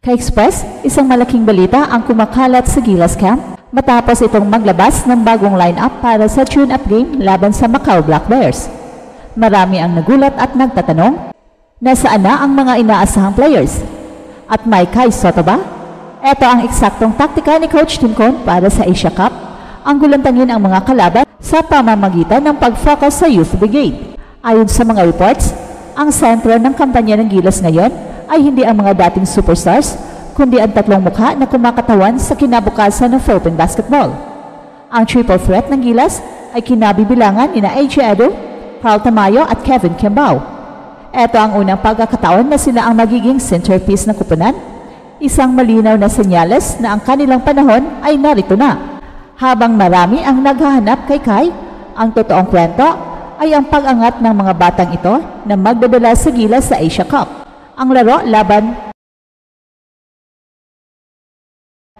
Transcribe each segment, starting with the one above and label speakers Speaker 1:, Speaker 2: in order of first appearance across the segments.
Speaker 1: Ka-Express, isang malaking balita ang kumakalat sa Gilas Camp matapos itong maglabas ng bagong lineup para sa tune-up game laban sa Macau Black Bears. Marami ang nagulat at nagtatanong, nasaan na ang mga inaasahang players? At may Kai Soto ba? Ito ang eksaktong taktika ni Coach Tim Con para sa Asia Cup, ang gulantangin ang mga kalaban sa pamamagitan ng pag-focus sa Youth Brigade. Ayon sa mga reports, ang sentro ng kampanya ng Gilas ngayon ay hindi ang mga dating superstars, kundi ang tatlong mukha na kumakatawan sa kinabukasan ng Philippine basketball. Ang triple threat ng Gilas ay kinabibilangan nina AJ Edo, Carl Tamayo at Kevin Kimbao. Ito ang unang pagkakataon na sila ang magiging centerpiece ng kupunan, isang malinaw na senyales na ang kanilang panahon ay narito na. Habang marami ang naghahanap kay Kai, ang totoong kwento ay ang pag-angat ng mga batang ito na magdadala sa Gilas sa Asia Cup. Ang laro laban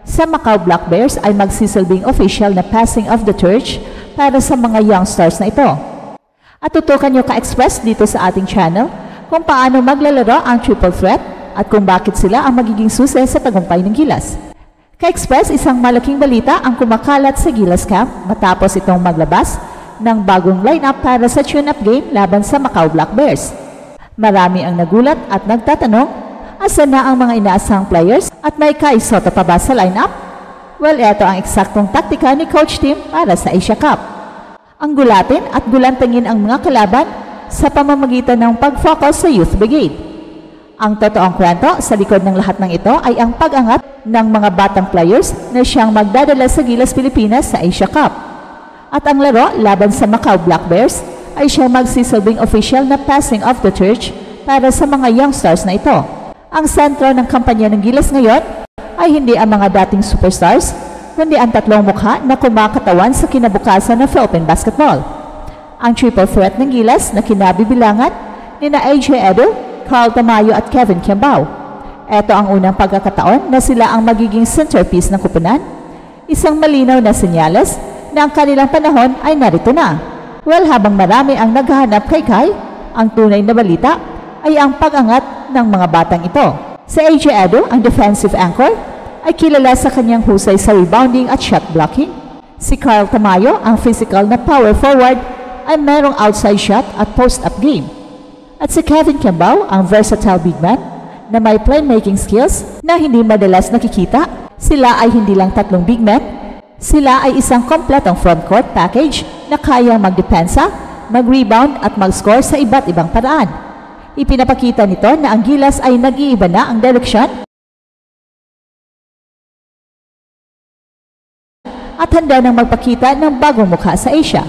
Speaker 1: sa Macau Black Bears ay magsisilbing official na passing of the torch para sa mga young stars na ito. At tutukan nyo Ka-Express dito sa ating channel kung paano maglalaro ang triple threat at kung bakit sila ang magiging susi sa tagumpay ng Gilas. Ka-Express, isang malaking balita ang kumakalat sa Gilas Camp matapos itong maglabas ng bagong lineup para sa tune-up game laban sa Macau Black Bears. Marami ang nagulat at nagtatanong, asan na ang mga inaasahang players at may Kai Soto pa ba sa lineup? Well, ito ang eksaktong taktika ni Coach Tim para sa Asia Cup. Ang gulatin at gulantangin ang mga kalaban sa pamamagitan ng pag-focus sa Youth Brigade. Ang totoong kwento sa likod ng lahat ng ito ay ang pag-angat ng mga batang players na siyang magdadala sa Gilas Pilipinas sa Asia Cup. At ang laro laban sa Macau Black Bears ay siyang magsisilbing official na passing of the torch para sa mga young stars na ito. Ang sentro ng kampanya ng Gilas ngayon ay hindi ang mga dating superstars, kundi ang tatlong mukha na kumakatawan sa kinabukasan ng Philippine basketball. Ang triple threat ng Gilas na kinabibilangan nina AJ Edo, Carl Tamayo at Kevin Kimbao. Ito ang unang pagkakataon na sila ang magiging centerpiece ng kupunan, isang malinaw na senyales na ang kanilang panahon ay narito na. Well, habang marami ang naghahanap kay Kai, ang tunay na balita ay ang pag-angat ng mga batang ito. Si AJ Edo, ang defensive anchor, ay kilala sa kanyang husay sa rebounding at shot blocking. Si Carl Tamayo, ang physical na power forward, ay mayroong outside shot at post-up game. At si Kevin Kimbao, ang versatile big man, na may playmaking skills na hindi madalas nakikita. Sila ay hindi lang tatlong big men, sila ay isang kompletong frontcourt package na kayang magdepensa, mag-rebound at mag-score sa iba't ibang paraan. Ipinapakita nito na ang Gilas ay nag-iiba na ang direksyon at handa nang magpakita ng bagong mukha sa Asia.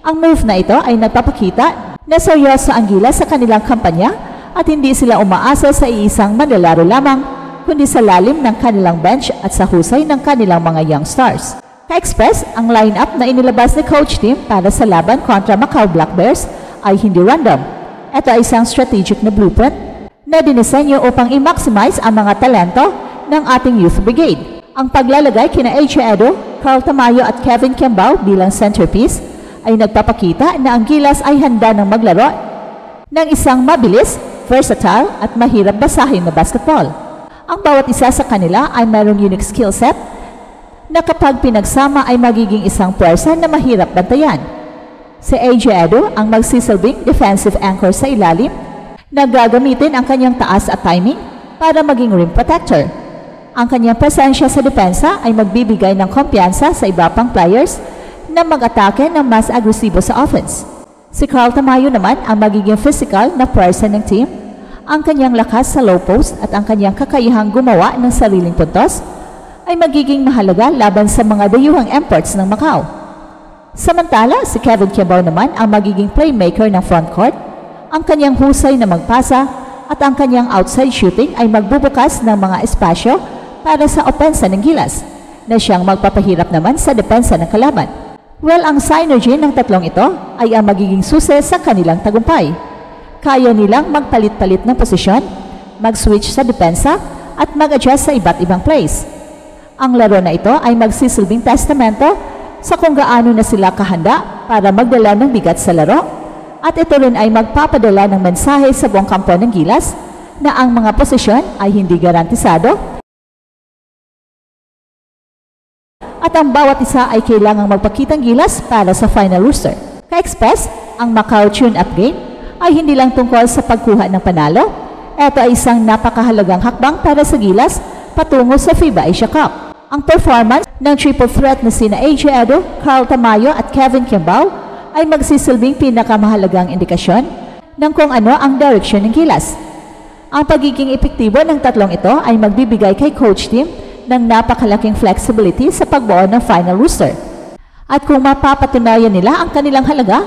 Speaker 1: Ang move na ito ay nagpapakita na seryoso ang Gilas sa kanilang kampanya at hindi sila umaasa sa iisang manlalaro lamang, kundi sa lalim ng kanilang bench at sa husay ng kanilang mga young stars. Ka-Express, ang lineup na inilabas ni Coach Tim para sa laban kontra Macau Black Bears ay hindi random. Ito ay isang strategic na blueprint na dinisenyo upang i-maximize ang mga talento ng ating Youth Brigade. Ang paglalagay kina AJ Edo, Carl Tamayo at Kevin Kimbao bilang centerpiece ay nagpapakita na ang Gilas ay handa ng maglaro ng isang mabilis, versatile at mahirap basahin na basketball. Ang bawat isa sa kanila ay mayroong unique skill set na kapag pinagsama ay magiging isang puwersa na mahirap bantayan. Si AJ Edo ang magsisilbing defensive anchor sa ilalim na gagamitin ang kanyang taas at timing para maging rim protector. Ang kanyang presensya sa depensa ay magbibigay ng kumpiyansa sa iba pang players na mag-atake ng mas agresibo sa offense. Si Carl Tamayo naman ang magiging physical na puwersa ng team, ang kanyang lakas sa low post at ang kanyang kakayahang gumawa ng sariling puntos ay magiging mahalaga laban sa mga dayuhang imports ng Macau. Samantala, si Kevin Kimbao naman ang magiging playmaker ng frontcourt, ang kanyang husay na magpasa at ang kanyang outside shooting ay magbubukas ng mga espasyo para sa opensa ng Gilas, na siyang magpapahirap naman sa depensa ng kalaban. Well, ang synergy ng tatlong ito ay ang magiging susi sa kanilang tagumpay. Kaya nilang magpalit-palit ng posisyon, mag-switch sa depensa at mag-adjust sa iba't ibang plays. Ang laro na ito ay magsisilbing testamento sa kung gaano na sila kahanda para magdala ng bigat sa laro at ito rin ay magpapadala ng mensahe sa buong kampo ng Gilas na ang mga posisyon ay hindi garantisado at ang bawat isa ay kailangang magpakitang gilas para sa final rooster. Ka-Express, ang Macau tune-up game ay hindi lang tungkol sa pagkuha ng panalo. Ito ay isang napakahalagang hakbang para sa gilas patungo sa FIBA Asia Cup. Ang performance ng triple threat na sina AJ Edo, Carl Tamayo at Kevin Kimbao ay magsisilbing pinakamahalagang indikasyon ng kung ano ang direksyon ng gilas. Ang pagiging epektibo ng tatlong ito ay magbibigay kay coach team ng napakalaking flexibility sa pagbuo ng final rooster. At kung mapapatunayan nila ang kanilang halaga,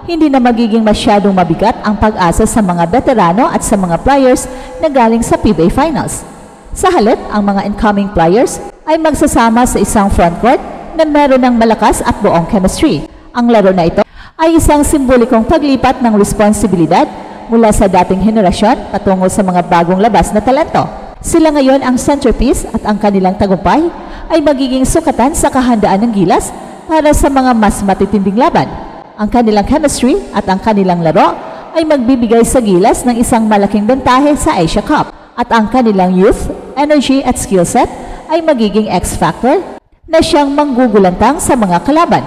Speaker 1: hindi na magiging masyadong mabigat ang pag-asa sa mga veterano at sa mga players na galing sa PBA Finals. Sa halip, ang mga incoming players ay magsasama sa isang frontcourt na meron ng malakas at buong chemistry. Ang laro na ito ay isang simbolikong paglipat ng responsibilidad mula sa dating henerasyon patungo sa mga bagong labas na talento. Sila ngayon ang centerpiece at ang kanilang tagumpay ay magiging sukatan sa kahandaan ng gilas para sa mga mas matitinding laban. Ang kanilang chemistry at ang kanilang laro ay magbibigay sa gilas ng isang malaking bentahe sa Asia Cup at ang kanilang youth, energy at skill set ay magiging X-factor na siyang manggugulantang sa mga kalaban.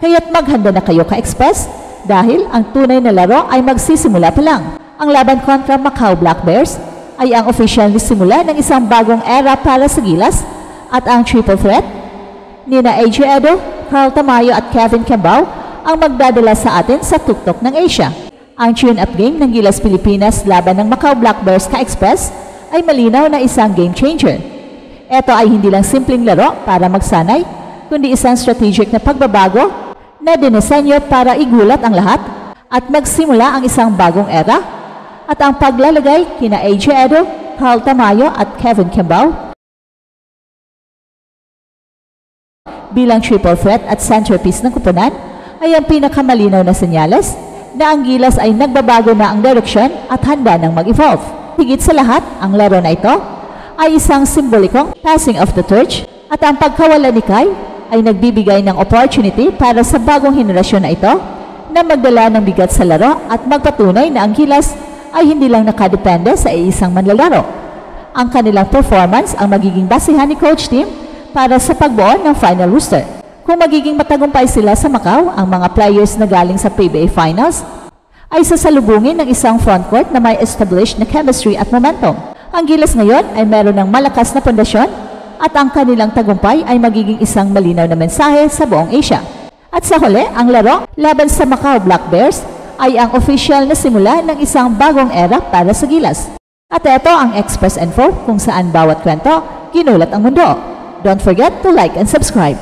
Speaker 1: Kaya't maghanda na kayo ka-Express dahil ang tunay na laro ay magsisimula pa lang. Ang laban kontra Macau Black Bears ay ang opisyal na simula ng isang bagong era para sa gilas at ang triple threat nina AJ Edo, Carl Tamayo at Kevin Kimbao ang magdadala sa atin sa tuktok ng Asia. Ang tune-up game ng Gilas Pilipinas laban ng Macau Black Bears ka-Express ay malinaw na isang game changer. Ito ay hindi lang simpleng laro para magsanay, kundi isang strategic na pagbabago na dinisenyo para igulat ang lahat at magsimula ang isang bagong era. At ang paglalagay kina AJ Edo, Carl Tamayo at Kevin Kimbao bilang triple threat at centerpiece ng kupunan ay ang pinakamalinaw na senyales na ang gilas ay nagbabago na ang direksyon at handa nang mag-evolve. Higit sa lahat, ang laro na ito ay isang simbolikong passing of the torch at ang pagkawala ni Kai ay nagbibigay ng opportunity para sa bagong henerasyon na ito na magdala ng bigat sa laro at magpatunay na ang gilas ay hindi lang nakadepende sa isang manlalaro. Ang kanilang performance ang magiging basihan ni coach team para sa pagbuo ng final rooster. Kung magiging matagumpay sila sa Macau, ang mga players na galing sa PBA Finals ay sasalubungin ng isang frontcourt na may established na chemistry at momentum. Ang gilas ngayon ay meron ng malakas na pundasyon at ang kanilang tagumpay ay magiging isang malinaw na mensahe sa buong Asia. At sa huli, ang laro laban sa Macau Black Bears ay ang official na simula ng isang bagong era para sa gilas. At ito ang Express Info kung saan bawat kwento ginulat ang mundo. Don't forget to like and subscribe.